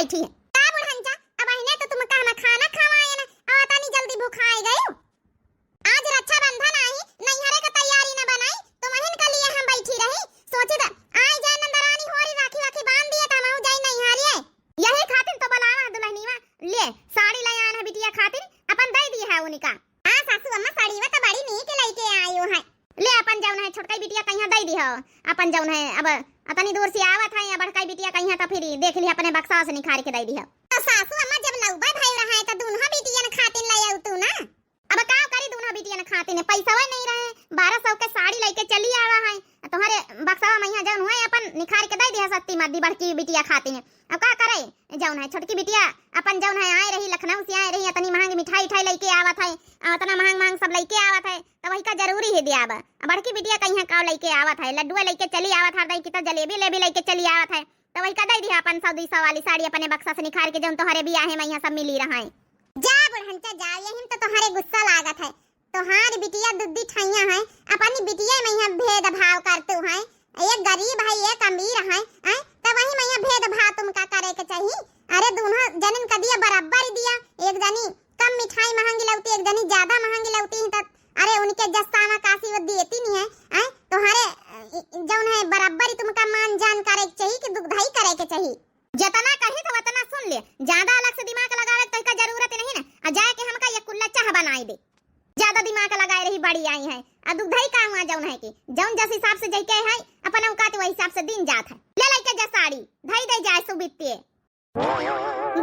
बैठी है। का बुढ़ंचा अब आइने तो तुम कहना खाना खवाए ना आवता नहीं जल्दी भूखाए गए। आज रक्षाबंधन आई नैहरे का तैयारी न बनाई तो वहिन का लिए हम बैठी रही सोचे त आई जाए नंदरानी होरी राखी राखी बांध दिए त हम जाई नैहरिए यही खातिर तो बुलावा दुल्हनीवा ले साड़ी ले आन है बिटिया खातिर अपन दे दी है उनका। हां सासू अम्मा साड़ीवा त बड़ी नीक लेके आयो है ले अपन जौन है छोटकाई बिटिया कहिया दे दी हो अपन जौन है अब अतनी दूर से आवत है बड़काई बिटिया कहिया त फिर देख ली अपने बक्सा से निखार के दे दी है। तो सासू अम्मा जब लौबा भई रहा है त दोनों बिटिया न खातिर ले आउ तू ना अब का करी दोनों बिटिया न खातिर ने पैसा नहीं रहे 1200 के साड़ी लेके चली आवा है तुम्हारे बक्सावा मैया जौन है अपन निखार के दे दिया सत्ती मद्दी बड़की बिटिया खातिर अब का करे जौन है छोटकी बिटिया अपन जौन है आए रही लखनऊ से आए रही इतनी महंगी मिठाई उठाई लेके आवत है इतना महंग सब लेके आवत है तो वही का जरूरी है दियाबा। बड़की बिटिया कहीं का लेके आवत है लड्डू लेके चली आवत है दई की तो जलेबी लेबी लेके चली आवत है तो वही का दे दिया अपन 100-200 वाली साड़ी अपने बक्सा से निखार के जौन तोहरे बियाह है मैया सब मिली रहा है। जा बुढ़ंचा जा यही तो तुम्हारे गुस्सा लागत है तोहार बिटिया दुद्दी ठैया है अपनी बिटिया मैया भेदभाव करते है एक गरीब है एक अमीर है तो वही मैया भेदभाव तुमका करे के चाहिए। अरे दोनों जनन का दिया बराबर दिया एक जनी कम मिठाई महंगी लौती एक जनी ज्यादा महंगी लौती है अरे उनके जस्ताना काशी वो देती नहीं है तुम्हारे जौन है बराबर तुमका मान जान करे के चाहिए कि दुगधाई करे के चाहिए। जतना कही तो वतना सुन ले ज्यादा अलग से दिमाग लगावे तो का जरूरत नहीं ना जाए के हमका ये कुल्ला चाह बनाई दे ज्यादा दिमाग लगाए रही बड़ी आई है आ दुगधाई का हुआ जौन है कि जौन जस हिसाब से जइके है अपन औकात वही हिसाब से दिन जात है ले लेके जा साड़ी धई दे जाए सुबित्ते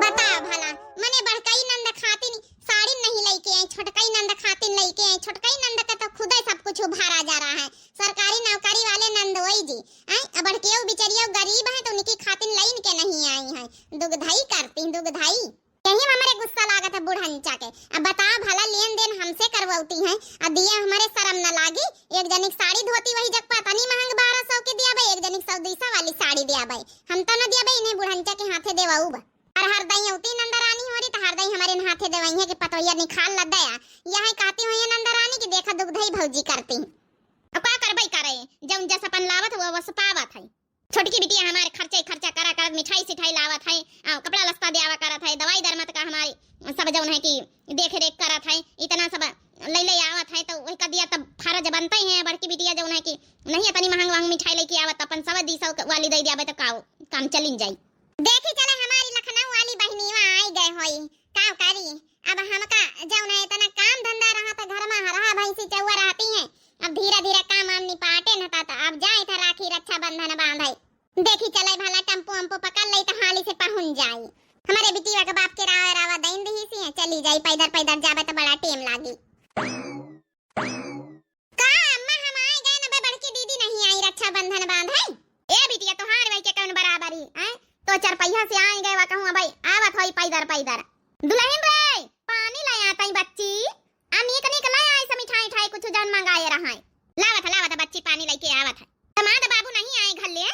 बता भला मने बड़काई नंद खातिर साड़ी नहीं लेके आई छोटकाई नंद खातिर लेके आई छोटकाई नंद का तो खुद ही सब कुछ उभारा जा रहा है सरकारी नौकरी वाले नंद वही जी अब बड़कियो बिचरियो गरीब है तो उनकी खातिर लाइन के नहीं आई है दुगधाई करती दुगधाई यही हमारे गुस्सा लागत है बुढ़ंचा के। अब बताओ भला लेन देन हमसे करवाती है अब दिया हमारे शर्म न लागी एक जनिक साड़ी धोती वही जग पता नहीं महंग 1200 के दिया भाई एक जनिक 100-200 वाली साड़ी दिया भाई हम तो न दिया भाई इन्हें बुढ़ंचा के हाथे देवाऊ बा और हर दई होती नंदरानी हो रही तो हर दई हमारे हाथे देवाई है कि पतोया निकाल ल दया यही कहती हुई नंदरानी की देखा दुगधाई भौजी करती अब का करबई करे जौन जस अपन लावत वो वस पावत है। छोटकी बिटिया हमारे खर्चा करा कर मिठाई सिठाई लावत है कपड़ा लस्ता देवा करत है दवाई दरमत का हमारी सब जौन है कि देख रेख करत है इतना सब ले आवत है तो वही का दिया तब फर्ज बनता ही है। बड़की बिटिया जौन है कि नहीं इतनी महंग मिठाई लेके आवत अपन 100-200 वाली दे दिया तो काम चलिन जाई। देखी चले हमारी लखनऊ वाली बहनीवा आई गए होई का करी अब हमका जौन है इतना काम धंधा रहा था घर में हरा भैंसी चौवा रहती है अब धीरे धीरे काम आम निपाटे न ता अब जाए था राखी रक्षाबंधन बांधाई देखी चले भला टेम्पो हमपो पकड़ लई तो हाली से पहुंच जाई हमारे बिटिया के बाप के रावा दइन दही से चली जाई पैदर जाबे तो बड़ा टाइम लागी। का अम्मा हम आए गए न बड़की दीदी नहीं आई रक्षाबंधन बांधाई ए बिटिया तोहार भाई के कौन बराबरी हैं तो चरपैया से आए गए वा कहूं भाई आवत होई पैदर दुल्हन रे पानी ले आताई बच्ची अनिक निक ले आई सब मिठाई ठाई कुछ जान मंगाए रहा है लावत बच्ची पानी लेके आवत है तमाद बाबू नहीं आए घर ले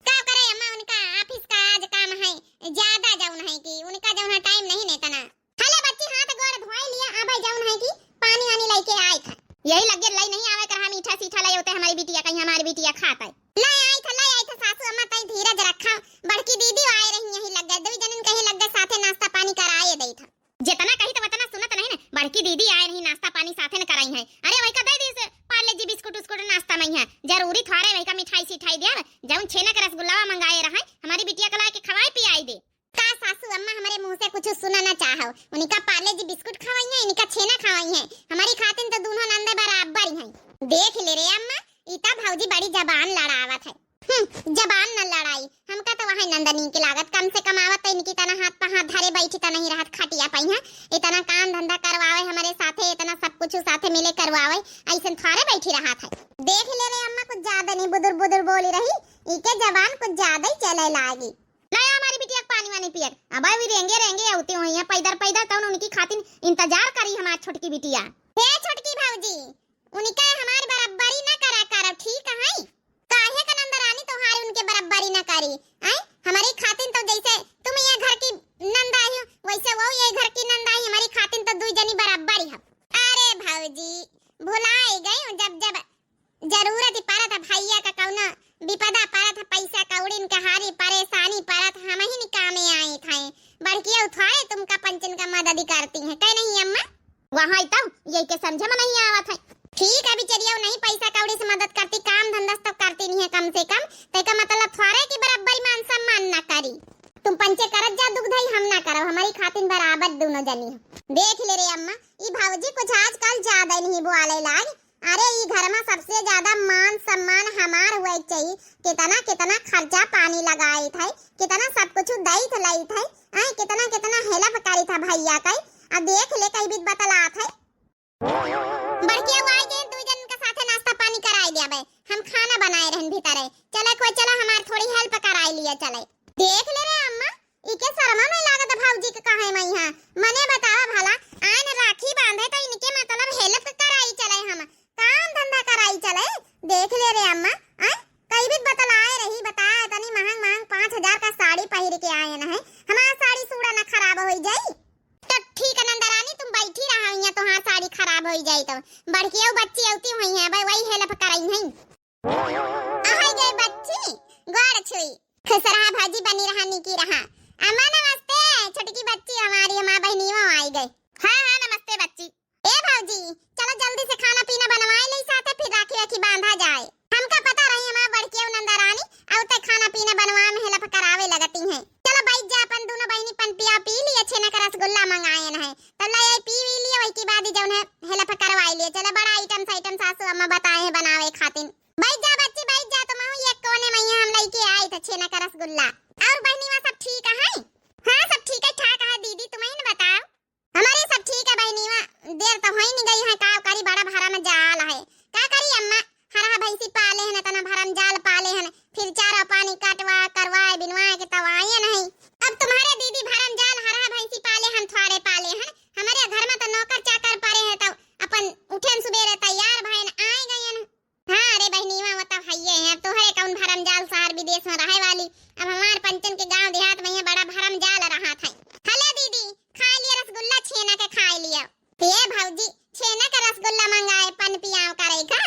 का करे अम्मा उनका ऑफिस का आज काम है ज्यादा जौन है कि उनका जौन है टाइम नहीं नेतना हले बच्ची हाथ गोड़ धोई लिया आ भाई जौन है कि पानी आनी लेके आई था यही लगे लाई नहीं आवे कर हम मीठा सीठा ले होते हमारी बिटिया कहीं हमारी बिटिया खाता है ले आई था सासू अम्मा तई धीरज रखा बड़की दीदी आए रही यही लग गए दो जनन कहीं लग गए साथे नाश्ता पानी कराए दई था जितना कही तो वतना सुनत नहीं ना बड़की दीदी आए रही नाश्ता पानी साथे न कराई है अरे वही का दे दी से पार्ले जी बिस्कुट उस्कुट नाश्ता नहीं है जरूरी थारे वही का मिठाई सिठाई दे जौन छेना का रसगुल्ला मंगाए रहा हमारी बिटिया कला के खवाई पियाई दे का सासू अम्मा हमारे मुंह से कुछ सुना ना चाहो उनका पार्ले जी बिस्कुट खवाई है इनका छेना खवाई है हमारी खातिन तो दोनों नंदे बराबर ही हैं देख ले रे अम्मा इता भौजी बड़ी जबान लड़ावत है जबान न लड़ाई हमका तो वहां नंदनी की लागत कम से कम आवत इनकी तना हाथ पे हाथ धरे बैठी त नहीं रहत खटिया पई है इतना काम धंधा करवावे हमारे साथे इतना सब कुछ साथे मिले करवावे ऐसन थारे बैठी रहा था देख ले रे अम्मा कुछ ज्यादा नहीं बुदुर बोली रही इके जबान कुछ ज्यादा ही चले लागी लाया हमारी बिटिया पानी वानी पियत अब भी रेंगे होती हुई है पैदर तौन उनकी खातिर इंतजार करी हमार छोटकी बिटिया हे छोटकी भौजी उनका हमार बराबरी ना करा ठीक है काहे का नंदरानी तोहार उनके बराबरी ना करी हैं हमारी खातिन तो जैसे तुम ये घर की नंद आई हो वैसे वो ये घर की नंद आई हमारी खातिन तो दुई जनी बराबरी है। अरे भौजी भुलाए गए जब जरूरत पड़त भैया का कौना विपदा पड़त पैसा कौड़ी के हारी परेशानी पड़त हम ही कामे आए थे बराबर दोनों जनी देख ले रे अम्मा। ई भौजी कुछ आजकल ज्यादा नहीं बोले लाग। अरे ई घर में सबसे ज्यादा मान सम्मान हमार हुए चाहिए। कितना कितना खर्चा पानी लगाई था, कितना सब कुछ दई थ लई था, कितना कितना हेल्प करी था भैया का। अब देख ले कई बीत बतला था बढ़िया वाई के दू जन के साथे नाश्ता पानी कराई देबे। हम खाना बनाए रहन भीतर चले कोई चला हमार थोड़ी हेल्प कराई लिया चले। देख ले रे अम्मा इके शर्मा नहीं लागत भौजी के कहे मैं यहां मने बतावा भला आन राखी बांधे तो इनके मतलब हेल्प कराई चले, हम काम धंधा कराई चले। देख ले रे अम्मा कई भी बतलाए रही बताए तनी महंग महंग 5000 का साड़ी पहिर के आए न है। हमार साड़ी सूड़ा ना खराब हो जाई तो ठीक है नंदरानी तुम बैठी रहा यहाँ तो हाँ साड़ी खराब हो जाई तो बड़किया बच्ची औती हुई है भाई वही हेल्प कराई नहीं। आहाई गई बच्ची गोड़ छुई खुश रहा भाजी बनी रहा निकी रहा। अम्मा नमस्ते छोटकी बच्ची हमारी हमार बहनियों आई गई। हाँ हाँ नमस्ते बच्ची। ए भौजी चलो जल्दी से खाना पीना बनवाए ले साथे फिर राखी राखी बांधा जाए। हमका पता रही हमार बड़किया नंदरानी अब तक खाना पीना बनवा में हेल्प करावे लगती हैं। चलो बैठ जा अपन दोनों बहनी पन पिया पी लिए छेना का रसगुल्ला मंगाए न है तब ले पी लिए वही की बाद जौन है हेल्प करवाई लिए। चलो बड़ा आइटम सासू अम्मा बताए हैं बनावे खातिर। बैठ जा बच्ची बैठ जा तुम ये कोने में हम लेके आए थे छेना का रसगुल्ला। और बहनी वा सब ठीक है? हां सब ठीक है ठाक है दीदी तुम्हें न बताओ। हमारे सब ठीक है बहनी वा देर तो होई नहीं गई है का करी बड़ा भरा में जाल है का करी अम्मा हरा भैंसी पाले हैं तना भरम जाल पाले हैं फिर चारा पानी काटवा करवाए बिनवाए के तवाए नहीं। अब तुम्हारे दीदी भरम जाल हरा भैंसी पाले हम थोड़े पाले हैं। हमारे घर में तो नौकर चाकर पड़े हैं तो अपन उठेन सुबेरे तैयार भइन आए गए हैं। हां अरे बहनीवा मतलब हइये हैं तोहरे कौन भरम जाल शहर विदेश में रहे वाली। अब हमार पंचन के गांव देहात में बड़ा भरम जाल रहा था। हेलो दीदी खा लिया रसगुल्ला छेना के खा लिया। ये भौजी छेना का रसगुल्ला मंगाए पन पियाव करेगा।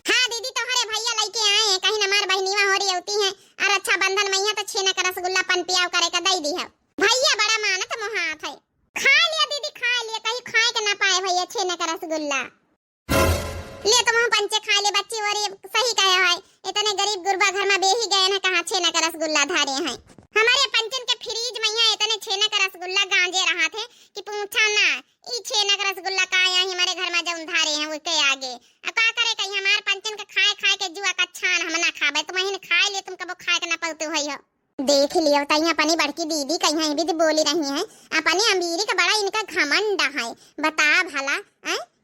हां दीदी तोहरे भैया लेके आए हैं कहीं हमार बहनीवा हो रही होती है और अच्छा बंधन में तो छेना का रसगुल्ला पन पियाव करे का दई दी है। भैया बड़ा मानत मोहात है। खा लिया दीदी खा लिया कहीं खाए के ना पाए भैया छेना का रसगुल्ला ले तुम पंचे खा ले बच्ची और सही कहे है इतने गरीब गुरबा घर में बेही गए हैं कहां छेना का रसगुल्ला धारे हैं। हमारे पंचन के फ्रिज में यहाँ इतने छेना का रसगुल्ला गांजे रहा थे कि पूछा ना ई छेना का रसगुल्ला का आया हमारे घर में जौन धारे हैं उसके आगे अब का करे कहीं हमारे पंचन के खाए खाए के जुआ का छान हम ना खाबे तुम ही खाए ले तुम कबो खाए के ना पलते होई हो। देख लियो तई अपनी बड़की दीदी कहीं भी बोली रही है अपनी अमीरी का बड़ा इनका घमंड है। बता भला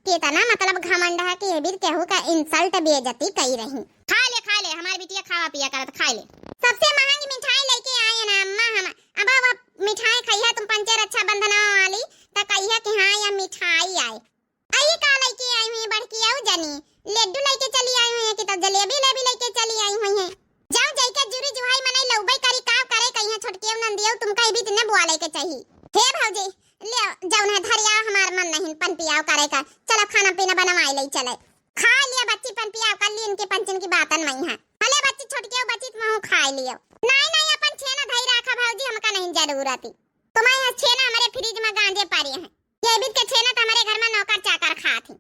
कितना मतलब घमंड है कि ये भी केहू का इंसल्ट बेइज्जती कई रही। खा ले हमारी बिटिया खावा पिया करत खा ले। सबसे महंगी मिठाई लेके आए ना अम्मा हम अब मिठाई खइया तुम पंचे रक्षा बंधन वाली त कहिया कि हां ये मिठाई आई का लेके आई हुई बड़की आऊ जानी लड्डू लेके चली आई हुई है कि तो जलेबी लेके चली आई हुई है। जाओ जाके जुरी जुहाई मनाई लौबई करी का करे कहिया छोटके नंदियो तुम कई भी तने बुआ लेके चाहिए। हे भौजी ले जाओ ना धरिया हमार मन नहीं पन पियाव करे का। चलो खाना पीना बनवाई ले चले। खा लिया बच्ची पन पियाव कर ली इनके पंचन की बातन नहीं है। हले बच्ची छोटके बच्ची तुम खा लियो। नहीं अपन छेना धई रखा भौजी हमका नहीं जरूरत। तुम्हारे छेना हमारे फ्रिज में गांजे पारी है ये भी के छेना तो हमारे घर में नौकर चाकर खा थी।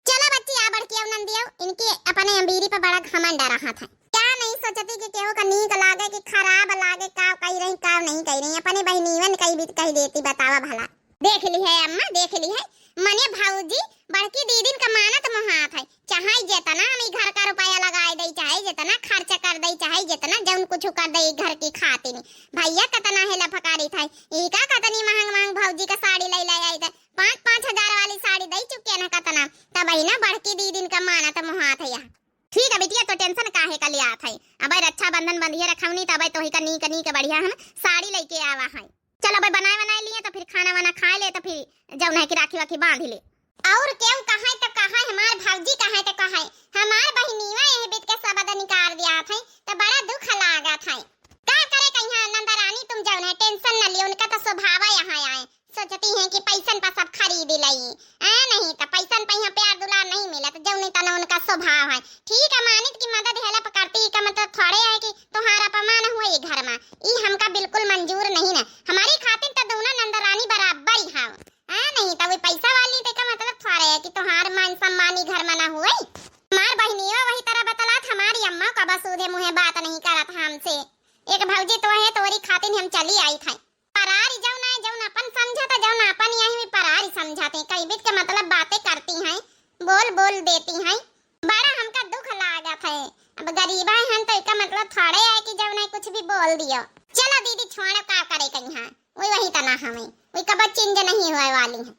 चलो बच्ची आ बढ़ नंदियो इनकी अपने अमीरी पर बड़ा घमंड रहा था। क्या नहीं सोचती कि केहू का नीक लागे कि खराब लागे का कही रही का नहीं कही रही अपने बहनीवन कही भी कही देती बतावा भला। देख ली है अम्मा देख ली है मने भौजी बड़की दीदी का मानत मोहात है चाहे जितना हम घर का रुपया लगाए दे चाहे जितना खर्च कर दे चाहे जितना जौन कुछ कर दे घर की खाती नहीं भैया कतना हेला फकारी था ई का कतनी महंग महंग भौजी का साड़ी ले आई था 5-5 हजार वाली साड़ी दे चुके ना कतना तब ना बड़की दीदी का मानत मोहात है। ठीक है बिटिया तो टेंशन काहे का लिया था अब रक्षा बंधन बंधिए रखौनी तब तो ही का नी का बढ़िया हम साड़ी लेके आवा है। चलो भाई बनाए लिए तो फिर खाना वाना खा ले तो फिर जौन है कि राखी वाखी बांध ले। और क्यों कहां तो कहां हमार भौजी कहां तो कहां हमार बहनीवा यह बीत के सबद निकाल दिया था तो बड़ा दुख लागा था। का करे कहिया नंदरानी तुम जौन है टेंशन न लियो उनका तो स्वभाव यहां आए सोचती हैं कि पैसन पर सब खरीद लई नहीं तो पैसन पे यहाँ प्यार दुलार नहीं मिला तो जौन तना उनका स्वभाव है। ठीक है मानित की मदद हेल्प करती का मतलब थोड़े है कि तुम्हारा अपमान हुए घर में ई हमका बिल्कुल मंजूर नहीं ना। हमारी खातिर तो दोनों नंदरानी बराबर ही हां नहीं तो वो पैसा वाली ते का मतलब थोड़े है कि तुम्हार मान सम्मानी घर में ना हुए। मार बहनियों वही तरह बतलात हमारी अम्मा का बसूधे मुहे बात नहीं करत हमसे एक भौजी तो है तोरी खातिर हम चली आई था परारी जौन अपन तो जौन अपन यही में परारी समझाते हैं, कई बीच के मतलब बातें करती हैं, बोल बोल देती हैं। बड़ा हमका दुख लागत है। अब गरीबा हैं तो इसका मतलब थोड़े है कि जब नहीं कुछ भी बोल दियो। चलो दीदी छोड़ो, का करे कहीं हां वही तना हमें वही कब चेंज नहीं होए वाली है।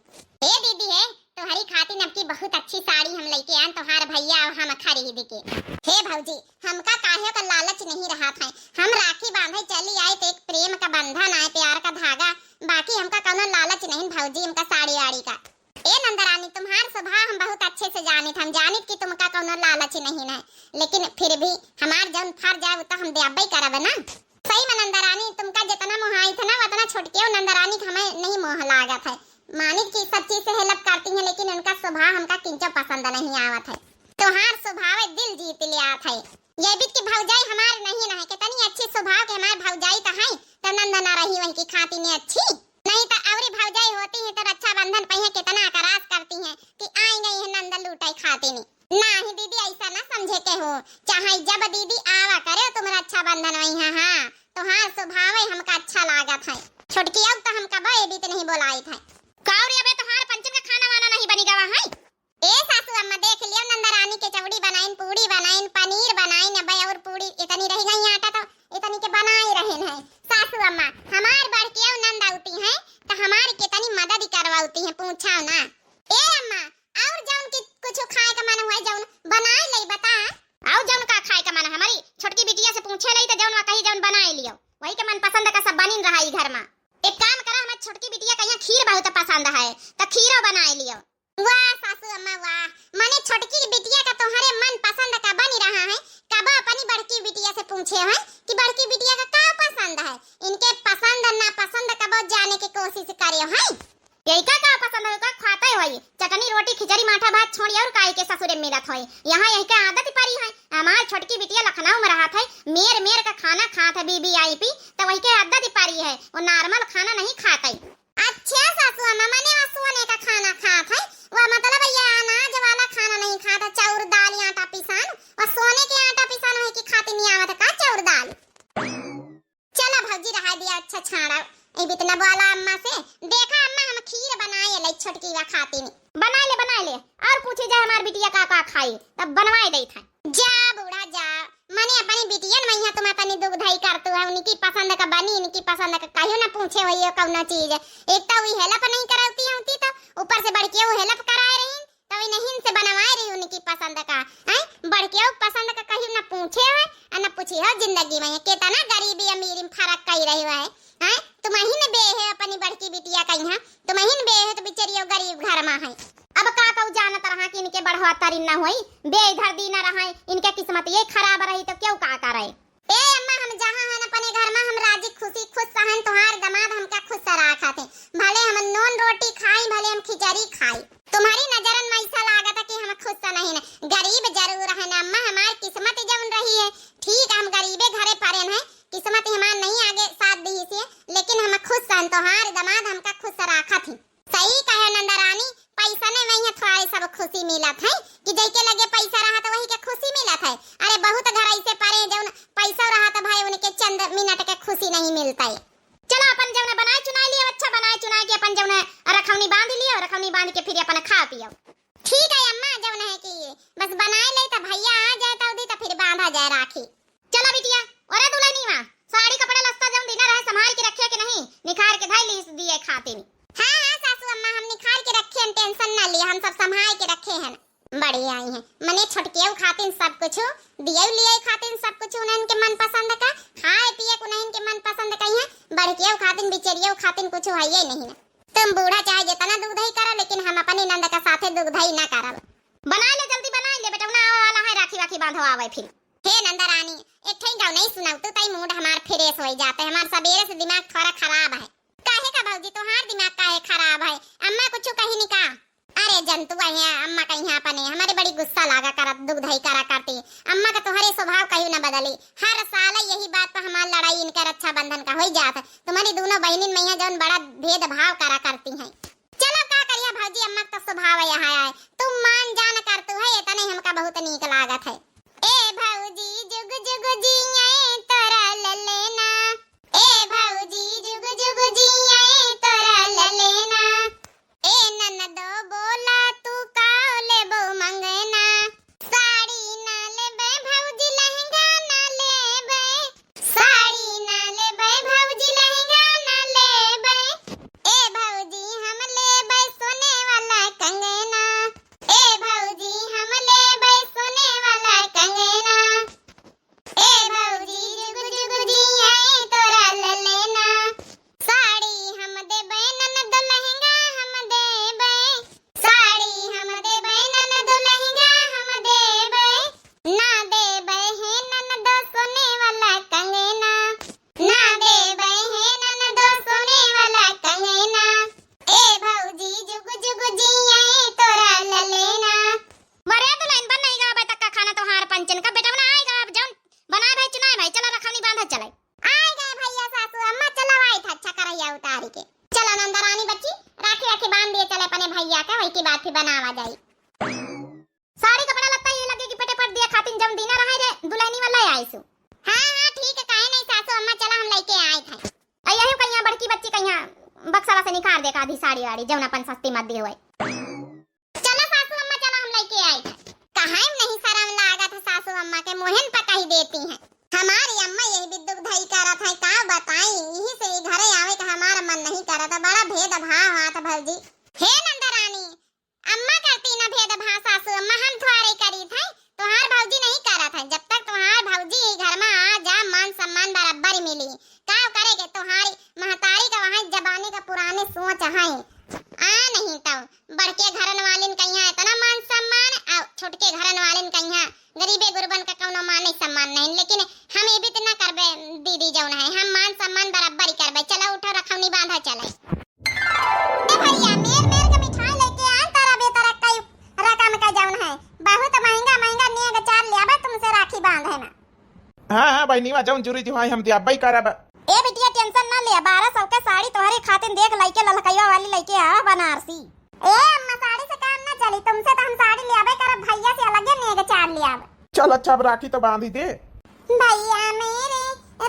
ए दीदी है तुम्हारी खातिर अब की बहुत अच्छी साड़ी हम लेके आन, तुम्हार भैया हम खरीद के। हे भौजी हमका काहे का लालच नहीं रहा था, हम राखी बांधे चली आए तो एक प्रेम का बंधन आए, प्यार का धागा, बाकी हमका कोनो लालच नहीं भौजी हमका साड़ी वाड़ी का। ए नंदरानी तुम्हार स्वभाव हम बहुत अच्छे से जानित, हम जानित कि तुमका कोनो लालच नहीं है, लेकिन फिर भी हमार जौन फर जाए तो हम देबई करब ना। सही में नंदरानी तुमका जितना मोहाई था ना उतना छोटके नंदरानी हमें नहीं मोह लागत है। मानिक की सब चीज से हेल्प करती हैं, लेकिन उनका स्वभाव हमका किंचो पसंद नहीं आवत है। तुम्हार स्वभाव दिल जीत लिया था। ये बीच की भौजाई हमार नहीं है, कितनी अच्छी स्वभाव के हमार भौजाई तो है, तो नंदना रही वही की खाती ने अच्छी नहीं तो अवरी भौजाई होती है तो रक्षाबंधन पे कितना करास करती हैं कि आई गई है नंद लूटाई खाती नहीं। नहीं दीदी ऐसा ना समझे के हो, चाहे जब दीदी आवा करे तुम रक्षाबंधन वही हां तुम्हार स्वभाव हमका अच्छा लागत है। छोटकी अब तो हमका बे बीत नहीं बोलाई था। कावरी अबे तुम्हार पंचम का खाना वाना नहीं बनी गवा है। ए सासू अम्मा देख लियो नंदरानी के चवड़ी बनाइन, पूड़ी बनाइन, पनीर बनाइन, अबे और पूड़ी इतनी रह गई आटा तो इतनी के बनाए रहन है। सासू अम्मा हमार बड़की नंद आउती है तो हमारी कितनी मदद करवाउती है, पूछा ना। ए अम्मा और जौन की कुछ खाए का मन होए जौन बनाए ले बता। और जौन का खाए का मन हमारी छोटकी बिटिया से पूछे ले तो जौन कही जौन बनाए लियो, वही के मन पसंद का सब बनिन रहा घर में। एक काम करा हमारी छोटकी बिटिया कहिया खीर बहुत पसंद है तो खीरो बनाए लियो। वाह सासू अम्मा वाह, माने छोटकी बिटिया का तुम्हारे मन पसंद का बनी रहा है। कब अपनी बड़की बिटिया से पूछे हैं कि बड़की बिटिया का क्या पसंद है, इनके पसंद ना पसंद कब जाने की कोशिश करियो है। यही का पसंद है का खाता है वही चटनी रोटी खिचड़ी माठा भात छोड़ी और काय के ससुरे मिलत होई, यहाँ यही का आदत पड़ी है। हमार छोटकी बिटिया लखनऊ में रहा था, मेर मेर का खाना खात है बीबीआईपी, तो वही के आदत पड़ी है, वो नॉर्मल खाना नहीं खाता। अच्छा सासू अम्मा माने सोने का खाना खात है, वो मतलब ये अनाज वाला खाना नहीं खाता, चाउर दाल आटा पिसान और सोने के आटा पिसान है कि खाती नहीं आवत का चाउर दाल। चला भौजी रहा दिया अच्छा छाड़ा ए बितना बोला अम्मा से, देखा अम्मा हम खीर बनाए ले छोटकी वा खाती नहीं। बना ले और पूछे जा हमार बिटिया का खाई तब बनवाए दे था। जा बूढ़ा जा, माने अपनी बिटियन मैया तुम अपनी दुगधाई करतु है, उनकी पसंद का बनी इनकी पसंद का कहियो ना पूछे वही कौन चीज। एक तो वही हेल्प नहीं कराती होती तो ऊपर से बड़किया वो हेल्प कराए रही तो वही नहीं से बनवाए रही उनकी पसंद का है। बड़किया पसंद का कहियो ना पूछे है और ना पूछी हो जिंदगी में कितना गरीबी अमीरी में फर्क कई रही है। हैं तुम ही ने बे है अपनी बड़की बिटिया कहीं तुम ही ने बे है तो बेचारी गरीब घर में है। अब का कहू जानत रहा कि इनके बढ़वा तरी ना होई, बे इधर दी ना रहा, इनके किस्मत ये खराब रही तो क्यों का करे। ए अम्मा हम जहां हैं अपने घर में हम राजी खुशी खुश सहन तुम्हार दमाद हमका खुश रखा थे, भले हम नॉन रोटी खाई भले हम खिचड़ी खाई, तुम्हारी नजरन में ऐसा लागत है कि हम खुश नहीं है। गरीब जरूर है ना अम्मा, हमारी किस्मत जौन रही है ठीक हम गरीबे घरे पड़े हैं, किस्मत हमार नहीं आगे साथ दी से, लेकिन हम खुश हैं तोहार दमाद हमका खुश रखा थी। सही कहे नंदरानी, पैसा ने वही थोड़ा सब खुशी मिलत है कि जैके लगे पैसा रहा तो वही के खुशी मिलत है। अरे बहुत घर ऐसे पड़े जौन पैसा रहा तो भाई उनके चंद मिनट के खुशी नहीं मिलता है। चलो अपन जौन बनाए चुनाई लिया, अच्छा बनाए चुनाई के अपन जौन रखवनी बांध लिया, रखवनी बांध के फिर अपन खा पियो। ठीक है अम्मा जौन है कि बस बनाए ले तो भैया आ जाए तो फिर बांधा जाए राखी। चला बिटिया और दुल्हनी मां साड़ी कपड़ा लस्ता जौन देना रहे संभाल के रखे के नहीं निखार के धाई लीस दिए खाते नहीं। हां सासू अम्मा हम निखार के रखे हैं, टेंशन ना लिए, हम सब संभाल के रखे हैं। बड़ी आई हैं मने छोटकियों खातिन सब कुछ दिए लिए खातिन सब कुछ उन्हें के मन पसंद का खाए पिए को नहीं के मन पसंद कहीं है, बड़कियों खातिन बिचरियों खातिन कुछ है ही नहीं है। तुम बूढ़ा चाहे जितना दूध ही करो लेकिन हम अपनी नंद का साथे दूध ही ना करब। बना ले जल्दी बना ले बेटा ना वाला है राखी राखी बांधो आवे फिर। हे नंदरानी एक ठे गाँव नहीं सुनाऊ तो तई मूड हमार फ्रेश हो जाते है, हमार सवेरे से दिमाग थोड़ा खराब है। काहे का भौजी तोहार दिमाग काहे खराब है, अम्मा कुछ कही नहीं का। अरे जंतु है अम्मा कहीं अपने हमारे बड़ी गुस्सा लागा करत दुगधई करा करती, अम्मा का तुम्हारे स्वभाव कहीं ना बदली, हर साल यही बात पर हमार लड़ाई इनका रक्षाबंधन का हो जाता, तुम्हारी दोनों बहनिन मैया जौन बड़ा भेदभाव करा करती हैं। चलो का करिया भौजी अम्मा का स्वभाव यहाँ है, तुम मान जान करतु है इतने हमका बहुत नीक लागत है। ए भौजी जुग जुग जिए तोरा ललेना, ए भौजी जुग जुग जिए तोरा ललेना। राखी बनावा जाई। साड़ी कपड़ा लगता ये लगे कि पेटे पट दिया खातिन जम दीना रहे रे दुल्हनी वाला आईसु। हां ठीक है काहे नहीं सासू अम्मा चला हम लेके आए थे। अयही कहिया बड़की बच्ची कहिया बक्सवा से निकाल दे आधी साड़ी वाड़ी जौन अपन सस्ती मत दी होए। चलो सासू अम्मा चला हम लेके आए थे। कहां नहीं शर्म लागत है सासू अम्मा के मोहन पका ही देती हैं। हमारी अम्मा यही बिद्दुक धई करत है का बताई यही से घरे आवे का हमारा मन नहीं करत बड़ा भेदभाव हाथ भौजी। हे नंदरानी अम्मा करती ना भेदभाव सासू अम्मा हम थोड़े करी थे तुम्हार भौजी नहीं करत है। जब तक तुम्हार भौजी घर में आ जा मान सम्मान बराबर मिली का करे के तुम्हारी महतारी का वहां जबाने का पुराने सोच है आ नहीं तो बड़के घरन वालिन कहिया इतना मान सम्मान और छोटके घरन वालिन कहिया गरीबे गुरबन का कोनो मान सम्मान नहीं। लेकिन हम ये भी तो ना करबे दीदी जौन है हम मान सम्मान बराबर ही करबे। चलो उठो रखौनी बांधा चले। ए भैया मेर के मिठाई लेके आ तारा बेतारा कई रकम का जौन है बहुत महंगा महंगा नेग चार ले आबे तुमसे राखी बांधे ना। हां भाई नीवा जौन जुरी जो हम दिया भाई करब। ए बिटिया टेंशन ना ले 1200 के साड़ी तुम्हारे खातिर देख लइके ललकैया वाली लेके आ बनारसी। ए अम्मा साड़ी से काम ना चली तुमसे तो हम साड़ी ले आबे करब भैया से अलग नेग चार ले आबे। चल अच्छा राखी तो बांध ही दे। भैया मेरे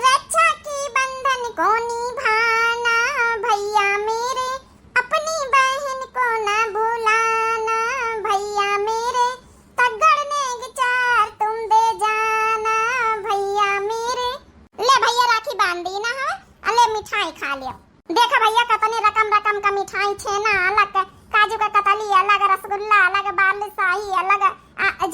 रक्षा की बंधन को निभाना भैया मेरे अपनी बहन को ना भुलाना भैया मेरे तगड़ नेग चार तुम दे जाना भैया मेरे। ले भैया राखी बांध दी ना है अले मिठाई खा लियो। देखा भैया कतने रकम का मिठाई छेना अलग काजू का कतली अलग रसगुल्ला अलग बालूशाही अलग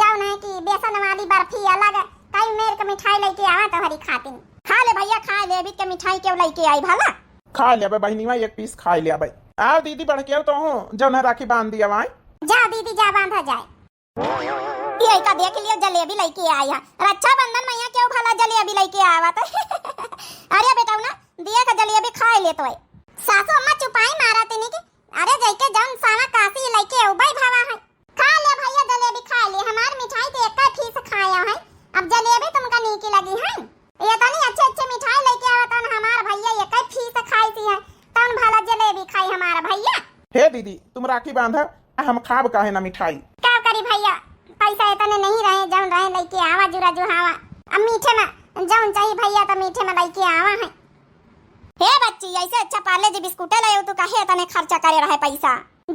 जौन है कि बेसन वाली बर्फी अलग कई मेर के मिठाई लेके आवा तोहरी खातिन। खा ले भैया खा ले अभी के मिठाई क्यों लेके आई भला। खा ले भाई नीवा एक पीस खा लिया भाई। आओ दीदी बढ़ के तो हूं जौन राखी बांध दिया भाई। जा दीदी जा बांधा जाए। ये का देख लियो जलेबी लेके आई है रक्षाबंधन मैया क्यों भला जलेबी लेके आवा तो अरे बेटा ना दिया का जलेबी खा ले तो सासू अम्मा चुपाई मारा तनी के अरे जाके जौन सावा कासी लेके उबाई भावा है। खा ले भैया जलेबी खा ले हमार मिठाई तो एक फीस खाया है अब जलेबी तुमका नीकी लगी है। ये तनी अच्छे मिठाई लेके आवत न हमार भैया एक फीस खाई थी है तन भला जलेबी खाई हमारा भैया। हे दीदी तुम राखी बांधा हम खाब काहे ना मिठाई। का करी भैया पैसा इतने नहीं रहे जौन रहे लेके आवा जुरा जुहावा अब मीठे में जौन चाहिए भैया तो मीठे में लेके आवा है। हे बच्ची ऐसे अच्छा पार्ले जी बिस्कुट लायो तू काहे इतने खर्चा करे रहे पैसा।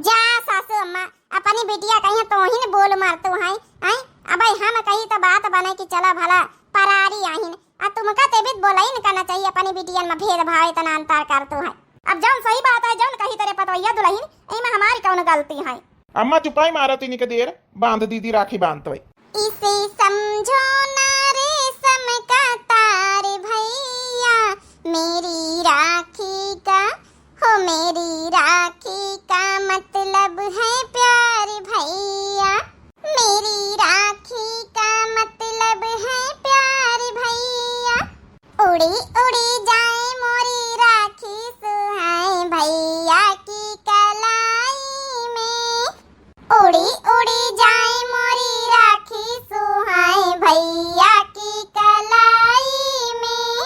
जा सासू अम्मा अपनी बिटिया कहीं तो ही न बोल मारतू है आई अब हम कही तो बात बने कि चला भला परारी आहिन आ तुमका तेबित बोलाई न करना चाहिए अपनी बिटियन में भेदभाव इतना अंतर करतू है। अब जौन सही बात है जौन कही तेरे पतवैया दुल्हन एमे हमारी कौन गलती है। अम्मा चुपाई मारती नहीं के देर बांध दीदी राखी बांध। इसे समझो ना रेशम का तार भैया मेरी राखी का हो मेरी राखी का मतलब है प्यार भैया मेरी राखी का मतलब है प्यार भैया। उड़ी उड़ी जाए मोरी राखी सुहाए भैया की कलाई में उड़ी उड़ी जाए मोरी राखी सुहाए भैया की कलाई में।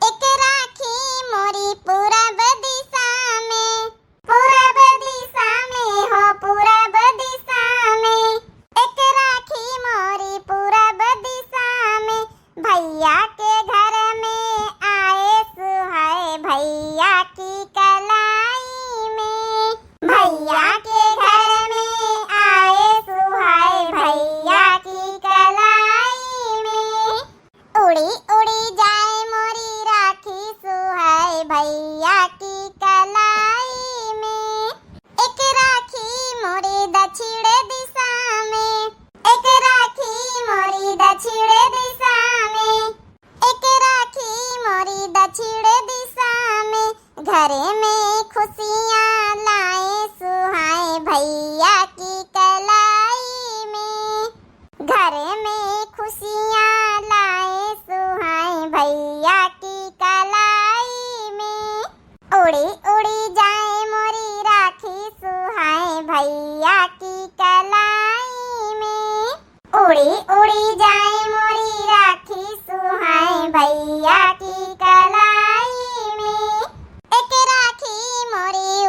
एक राखी मोरी पूरब दिशा में हो पूरब दिशा में एक राखी मोरी पूरब दिशा में भैया के घर में आए सुहाए भैया की कलाई में भैया के घर में आए सुहाए भैया की कलाई में। उड़ी उड़ी जाए मोरी राखी सुहाए भैया की कलाई में। एक राखी मोरी दक्षिण दिशा में एक राखी मोरी दक्षिण दिशा में एक राखी मोरी दक्षिण दिशा में घर में खुशियाँ लाए सुहाए भैया की कलाई में घर में खुशियाँ लाए सुहाए भैया की कलाई में। उड़ी उड़ी जाए मोरी राखी सुहाए भैया की कलाई में उड़ी उड़ी जाए मोरी राखी सुहाए भैया की कलाई में। एक राखी मोरी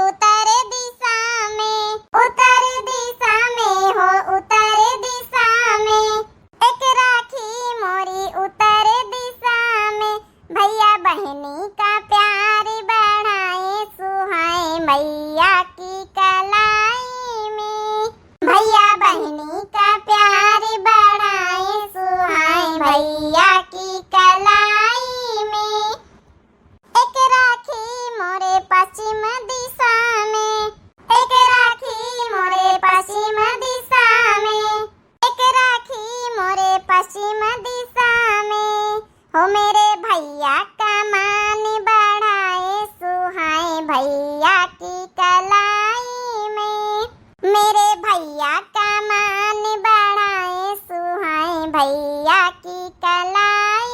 भैया कमान बढ़ाए सुहाए भैया की कलाई में। मेरे भैया कमान बढ़ाए सुहाए भैया की कलाई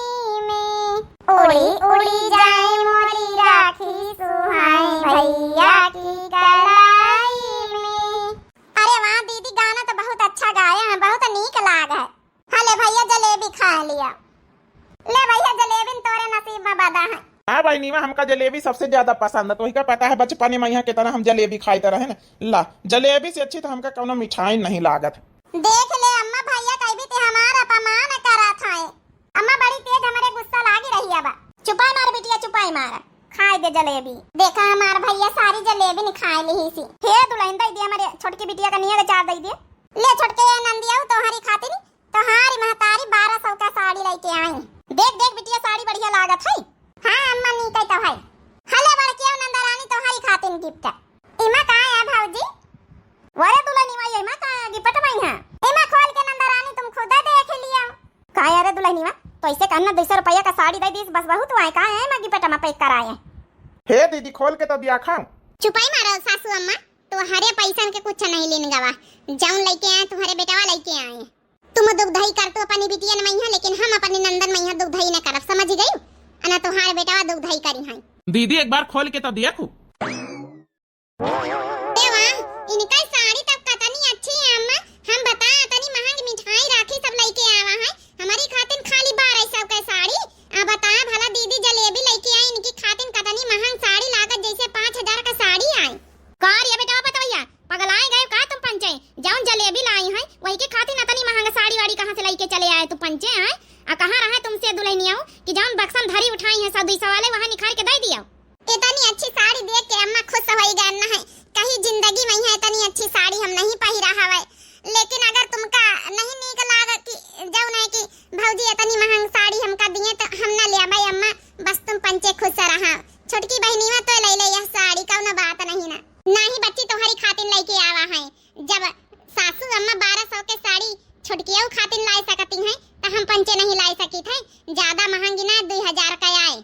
में। उड़ी उड़ी जाए मोरी राखी सुहाए भैया की कलाई में। अरे वाह दीदी, गाना तो बहुत अच्छा गाया है, बहुत नीक लाग है। हले भैया जलेबी खा लिया। ले भैया जलेबी तोरे नसीब में बदा है। हाँ भाई नीमा, हमका जलेबी सबसे ज्यादा पसंद है। तो का पता है बचपन में यहाँ कितना हम जलेबी खाते रहे ना। ला, जलेबी से अच्छी तो हमका कोनो मिठाई नहीं लागत। देख ले अम्मा, भैया कहीं भी ते हमारा अपमान करा था। अम्मा बड़ी तेज हमारे गुस्सा लागी रही है बा। चुपाई मार बिटिया, चुपाई मार, खाए दे जलेबी। देखा हमार भैया सारी जलेबी नहीं खाए ली सी। हे दुल्हन दे दिया हमारे छोटकी बिटिया का निया चार दे दिए। ले छोटके नंदिया तोहरी खातिर तोहारी महतारी 1200 का साड़ी लेके आई। देख देख बिटिया, साड़ी बढ़िया लागत है। हां अम्मा नी कहता है। हले बड़किया नंदा रानी तोहरी खातिर गिफ्ट। इमा का है भौजी? वरे दुल्हन इमा इमा का गिफ्ट में है। इमा खोल के नंदा रानी तुम खुद देख लिया। का है रे दुल्हन इमा? तो ऐसे कहना 200 रुपया का साड़ी दे दी बस, बहुत हुआ है। का है मैं गिफ्ट में पैक कराए। हे दीदी, खोल के तो दिया खाऊं। चुपाई मारो सासू अम्मा, तो हरे पैसा के कुछ नहीं लेने गवा। जाऊं लेके आए तुम्हारे बेटावा लेके आए। तुम दुग्धई कर तो अपनी बिटिया न मैया, लेकिन हम अपने नंदन मैया दुग्धई न करब, समझ गई? अना तुम्हारे बेटावा दुग्धई करी है। दीदी एक बार खोल के तो दिया खू। देवा इनका साड़ी तब कतनी अच्छी है अम्मा। हम बता तनी महंगी मिठाई राखी सब लेके आवा है हमारी खातिन, खाली 1200 का साड़ी। आ बता भला दीदी जलेबी लेके आई, इनकी खातिन कतनी महंग साड़ी लागत जैसे 5000 का साड़ी आई। कार ये बेटा बताइया पगलाए गए का तुम पंचे? जाऊं जलेबी लाई है वही की खातिन इतनी महंगा साड़ी वाड़ी कहां से लेके चले आए तू पंचे हैं? आ कहां रहा तुमसे दुल्हनिया कि जाऊं बक्सन धरी उठाई है 100-200 वाले वहां निखार के दे दिया। इतनी अच्छी साड़ी देख के अम्मा खुश होई गन है। कहीं जिंदगी में है इतनी अच्छी साड़ी हम नहीं पहिरा हवे। लेकिन अगर तुमका नहीं नीक लागे कि जाऊं नहीं कि भौजी इतनी महंग साड़ी हमका दिए तो हम ना ले भाई अम्मा, बस तुम पंचे खुश रहा। छोटकी बहनी में तो ले ले यह साड़ी का ना बात नहीं ना। नहीं बच्ची तुम्हारी खातिन लेके आवा है। जब सासू अम्मा 1200 के साड़ी छोटकियों खातिन ला सकती हैं तो हम पंचे नहीं ला सकी थे। ज्यादा महंगी ना 2000 का आए।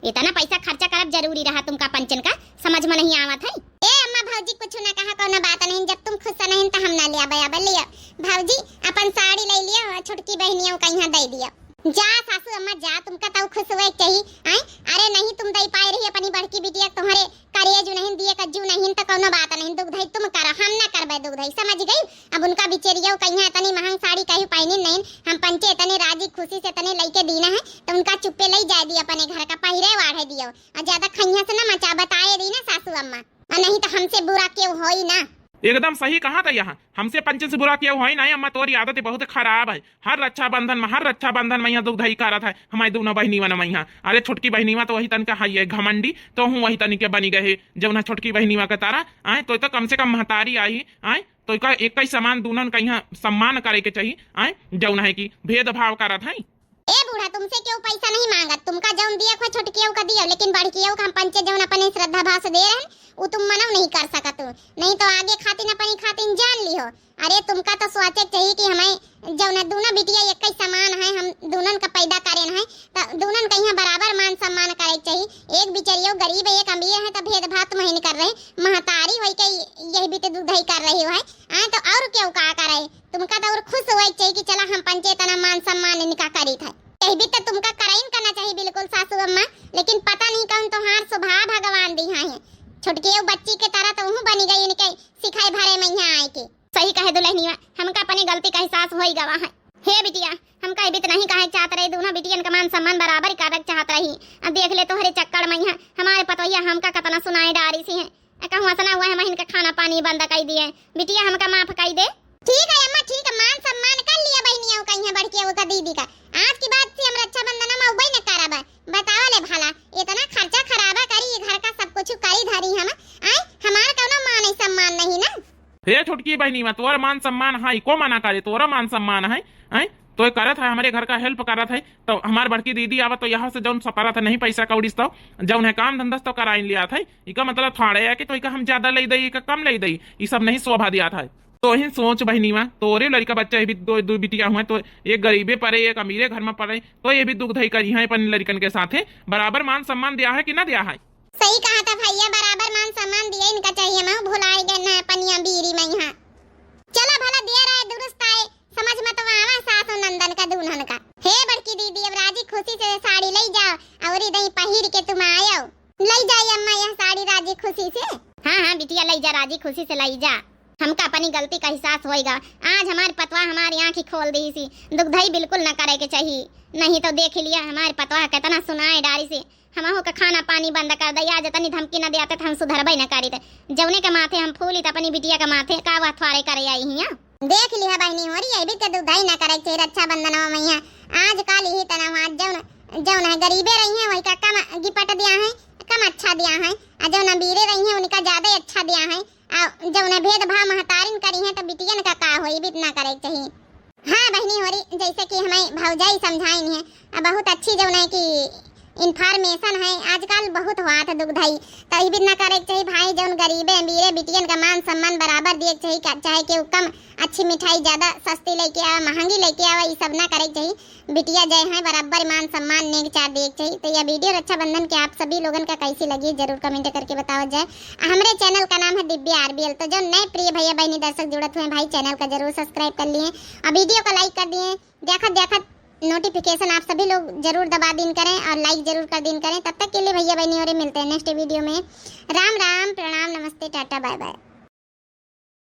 इतना पैसा खर्चा करब जरूरी रहा तुमका पंचन का, समझ में नहीं आवत है। ए अम्मा भौजी कुछ ना कहा, कोनो बात नहीं। जब तुम खुश नहीं तो हम ना ले आबे। अब लिया भौजी अपन साड़ी ले लिया, छोटकी बहनियों का यहाँ दे दिया। जा सासू अम्मा जा, तुमका तो खुश हुए चाहिए। आई अरे नहीं तुम दे पाए रही अपनी बड़की बिटिया, तुम्हारे करिए जो नहीं दिए कज्जू नहीं तो कोनो बात नहीं। दुग्धई तुम करो, हम ना करबे दुग्धई, समझ गई? अब उनका बिचेरिया कहीं इतनी महंग साड़ी कहीं पहनी नहीं। हम पंचे इतने राजी खुशी से इतने लेके दीना है तो उनका चुप्पे ले जा दिया अपने घर का पहिरे वाढ़े दियो। और ज्यादा खैया से ना मचा बताए दी ना सासू अम्मा, नहीं तो हमसे बुरा क्यों होई ना। एकदम सही कहा था। यहाँ हमसे पंचन से बुरा किया हुआ ही नहीं। अम्मा तोरी आदत बहुत खराब है। हर रक्षाबंधन में यहाँ दुग्धई करत है हमारी दोनों बहनी वन में यहाँ। अरे छोटकी बहनी तो वही तन का है घमंडी, तो हूँ वही तन के बनी गए जब ना छोटकी बहनी का तारा आए तो कम से कम महतारी आई आए तो एक ही समान दोनों का यहाँ सम्मान करे के चाहिए। आए जौन है कि भेदभाव करत है। ए बूढ़ा तुमसे क्यों पैसा नहीं मांगा? तुमका जौन दिया खो छोटकियों का दिया, लेकिन बड़कियों का हम पंचे जौन अपने श्रद्धा भाव से दे रहे हैं वो तुम मना नहीं कर सकत हो। नहीं तो आगे खातिन अपनी खातिन जान ली हो। अरे तुमका तो सोचे चाहिए कि हमें जौन दोनों बिटिया एक ही समान है, हम दोनों का पैदा करें है तो दोनों का यहाँ बराबर मान सम्मान करे चाहिए। एक बिचरियो गरीब है एक अमीर है तो भेदभाव तुम नहीं कर रहे। महतारी होई के यही भी तो दुधई कर रही हो है तो और क्यों का करे? तुमका तो और खुश हुए चाहिए कि चला हम पंचे तना मान सम्मान इनका करी था। यही भी तो तुमका कराइन करना चाहिए बिल्कुल सासू अम्मा। लेकिन पता नहीं कौन तोहार स्वभाव भगवान दी है। छोटके बच्ची के तरह तो हूँ बनी गई इनके सिखाए भरे में यहाँ आए के। सही कहे दुल्हनिया, हमका अपनी गलती का एहसास हो ही गवा है। हे बिटिया हमका भी नहीं कहे चाहत रही, दोनों बिटियन का मान सम्मान बराबर करक चाहत रही। अब देख ले तोहरे चक्कर में यहाँ हमारे पतोहिया हमका कतना सुनाई डारी सी है। कहूँ हंसना हुआ है महीन का खाना पानी बंद कर दिए। बिटिया हमका माफ कर दे। ठीक है अम्मा ठीक है, मान सम्मान कर लिया बहनियों का यहाँ बड़कियों का दीदी का। आज की बात से हम रक्षाबंधन में उबई न करब। बतावा ले भला इतना खर्चा खराबा करी घर का सब कुछ करी धरी हम आए हमार कोनो मान सम्मान नहीं ना। हे छोटकी बहनी में तोर मान सम्मान है को मना करे? तोरा मान सम्मान है तो करत है हमारे घर का हेल्प करत है। तो हमार बड़की दीदी आवत तो यहाँ से जौन सपारत है नहीं पैसा कौड़ी तो जौन है काम धंधा तो कराइन लिया था। इका मतलब थाड़े है कि तो इका हम ज्यादा ले दई कम ले दई, ये सब नहीं शोभा दिया था। तो ही सोच बहनीवा, तोरे लड़का बच्चा ये भी दो बिटिया हुए, तो एक गरीबे पड़े एक अमीरे घर में पड़े, तो ये भी दुख धई करी है अपन लड़कन के साथे बराबर मान सम्मान दिया है कि ना दिया है? सही कहा था भैया, बराबर मान सम्मान दिया इनका चाहिए। मैं भुलाई गए ना पनिया बीरी में यहाँ। चला भला दिया रहे दुरुस्त आए, समझ मत आवा सासू नंदन का दुल्हन का। हे बड़की दीदी, अब राजी खुशी से साड़ी ले जाओ और इधर पहिर के तुम आयो। ले जाइए अम्मा यह साड़ी राजी खुशी से। हाँ हाँ बिटिया ले जा, राजी खुशी से ले जा। हमका अपनी गलती का एहसास होएगा। आज हमारे पतवा हमारी आँख ही खोल दी सी। दुखधई बिल्कुल न करे के चाहिए, नहीं तो देख लिया हमारे पतवा कितना सुनाए डारी से। हम का खाना पानी बंद कर दिया, जतनी धमकी न दिया हम सुधरबे न करी। जौने के माथे हम फूली अपनी बिटिया के माथे का वाथवारे करे आई हिया। देख लिया बहनी हो रही है भी दुखधई न करे चाहिए रक्षाबंधन मैया। आज काल यही तनाव जौन है गरीबे रही है वही का कम गिपट दिया है, कम अच्छा दिया है। जौन बीरे रही है उनका ज्यादा अच्छा दिया है। जौन भेदभाव महतारिन करी है तो बिटियन का होई भी इतना करे चाहिए। हाँ बहनी हो रही, जैसे कि हमें भौजाई समझाई है बहुत अच्छी जौन है कि इन्फॉर्मेशन है। आजकल बहुत हुआ था दुखधई, तो ये भी ना करे चाहिए भाई। जौन गरीबे अमीरे बिटियन का मान सम्मान बराबर दिए चाहिए, चाहे कि कम अच्छी मिठाई ज्यादा सस्ती लेके आवा महंगी लेके आवा, ये सब ना करे चाहिए। बिटिया जय है बराबर मान सम्मान नेक चार दिए चाहिए। तो यह वीडियो रक्षाबंधन के आप सभी लोगों का कैसी लगी जरूर कमेंट करके बताओ जाए। हमारे चैनल का नाम है दिव्या आरबीएल। तो जो नए प्रिय भैया बहनी दर्शक जुड़त हुए भाई चैनल का जरूर सब्सक्राइब कर लिए और वीडियो को लाइक कर दिए। देखत नोटिफिकेशन आप सभी लोग जरूर दबा दिन करें और लाइक जरूर कर दिन करें। तब तक के लिए भैया बहनी और मिलते हैं नेक्स्ट वीडियो में। राम राम, प्रणाम, नमस्ते, टाटा, बाय बाय।